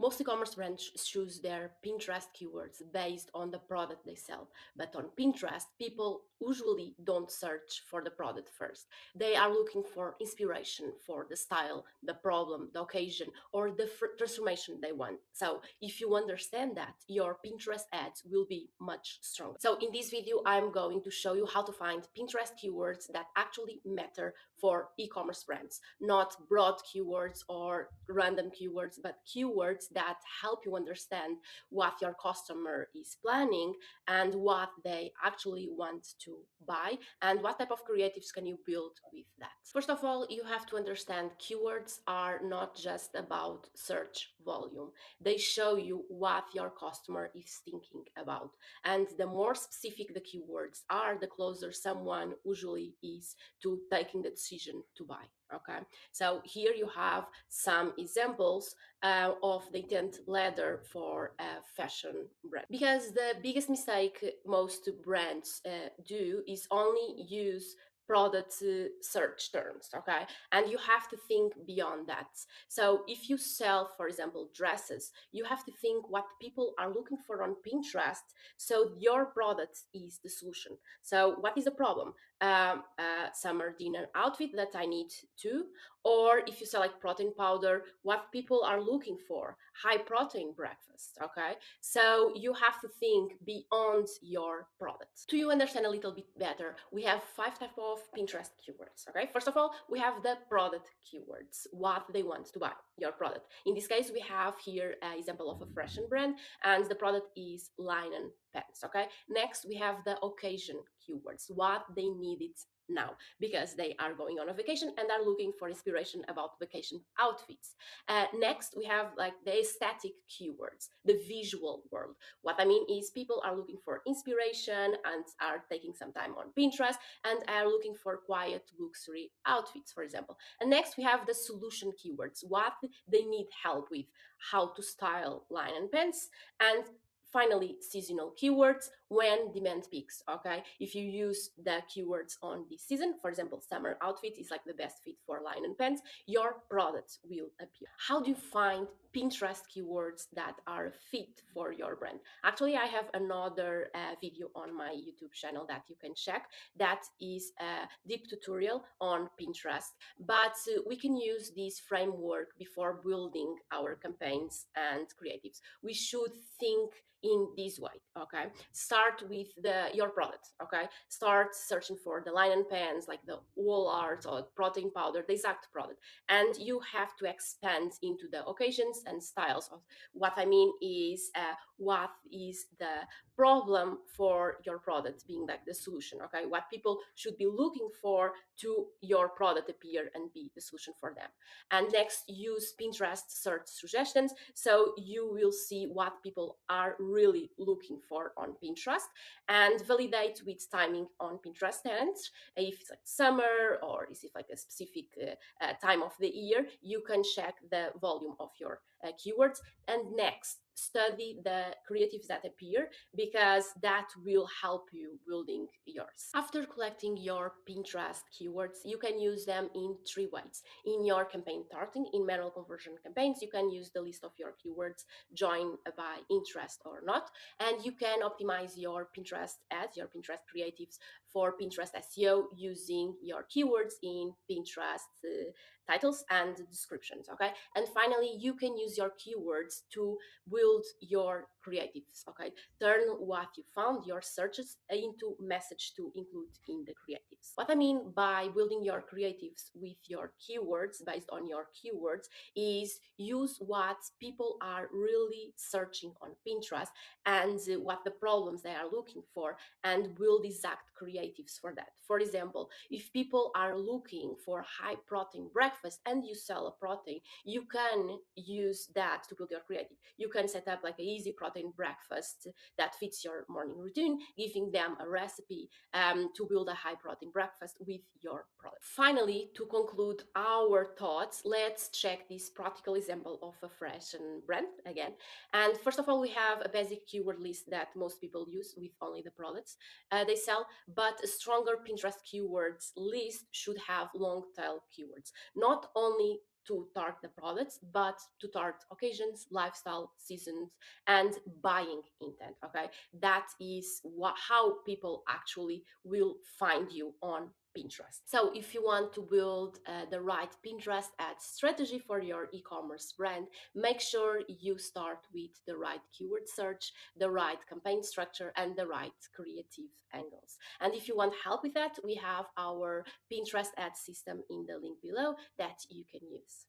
Most e-commerce brands choose their Pinterest keywords based on the product they sell. But on Pinterest, people usually don't search for the product first. They are looking for inspiration for the style, the problem, the occasion, or the transformation they want. So if you understand that, your Pinterest ads will be much stronger. So in this video, I'm going to show you how to find Pinterest keywords that actually matter for e-commerce brands, not broad keywords or random keywords, but keywords that help you understand what your customer is planning and what they actually want to buy and what type of creatives can you build with that. First of all, you have to understand keywords are not just about search volume. They show you what your customer is thinking about. And the more specific the keywords are, the closer someone usually is to taking the decision to buy. Okay, so here you have some examples of the intent ladder for a fashion brand. Because the biggest mistake most brands do is only use product search terms, okay? And you have to think beyond that. So if you sell, for example, dresses, you have to think what people are looking for on Pinterest, so your product is the solution. So what is the problem? Summer dinner outfit that I need to, or if you sell like protein powder, what people are looking for, high protein breakfast, okay? So you have to think beyond your product. To you understand a little bit better, we have 5 types of Pinterest keywords, okay? First of all, we have the product keywords, what they want to buy, your product. In this case, we have here an example of a fashion brand, and the product is linen pants, okay? Next, we have the occasion keywords, what they need it now, because they are going on a vacation and are looking for inspiration about vacation outfits. Next, we have like the aesthetic keywords, the visual world. What I mean is people are looking for inspiration and are taking some time on Pinterest and are looking for quiet luxury outfits, for example. And next, we have the solution keywords, what they need help with, how to style linen pants, and finally, seasonal keywords when demand peaks, okay? If you use the keywords on this season, for example, summer outfit is like the best fit for linen pants, your product will appear. How do you find Pinterest keywords that are fit for your brand? Actually, I have another video on my YouTube channel that you can check. That is a deep tutorial on Pinterest, but we can use this framework before building our campaigns and creatives. We should think in this way, okay? Start with your product, okay? Start searching for the linen pants, like the wool art or protein powder, the exact product. And you have to expand into the occasions and styles. Of what I mean is what is the problem for your product being like the solution, okay? What people should be looking for to your product appear and be the solution for them. And next, use Pinterest search suggestions, so you will see what people are really looking for on Pinterest, and validate with timing on Pinterest trends. If it's like summer or is it like a specific time of the year, you can check the volume of your keywords. And next, study the creatives that appear, because that will help you building yours. After collecting your Pinterest keywords, you can use them in 3 ways. In your campaign targeting, in manual conversion campaigns, you can use the list of your keywords, join by interest or not, and you can optimize your Pinterest ads, your Pinterest creatives for Pinterest SEO using your keywords in Pinterest titles and descriptions, okay? And finally, you can use your keywords to build your creatives, okay? Turn what you found, your searches, into message to include in the creatives. What I mean by building your creatives with your keywords, based on your keywords, is use what people are really searching on Pinterest and what the problems they are looking for, and build exact creatives for that. For example, if people are looking for high protein breakfast and you sell a protein, you can use that to build your creative. You can set up like an easy protein breakfast that fits your morning routine, giving them a recipe to build a high protein breakfast with your product. Finally, to conclude our thoughts, let's check this practical example of a fashion brand again. And first of all, we have a basic keyword list that most people use with only the products they sell, but a stronger Pinterest keywords list should have long tail keywords, not only to target the products, but to target occasions, lifestyle, seasons, and buying intent. Okay, that is how people actually will find you on Pinterest. So if you want to build the right Pinterest ad strategy for your e-commerce brand, make sure you start with the right keyword search, the right campaign structure, and the right creative angles. And if you want help with that, we have our Pinterest ad system in the link below that you can use.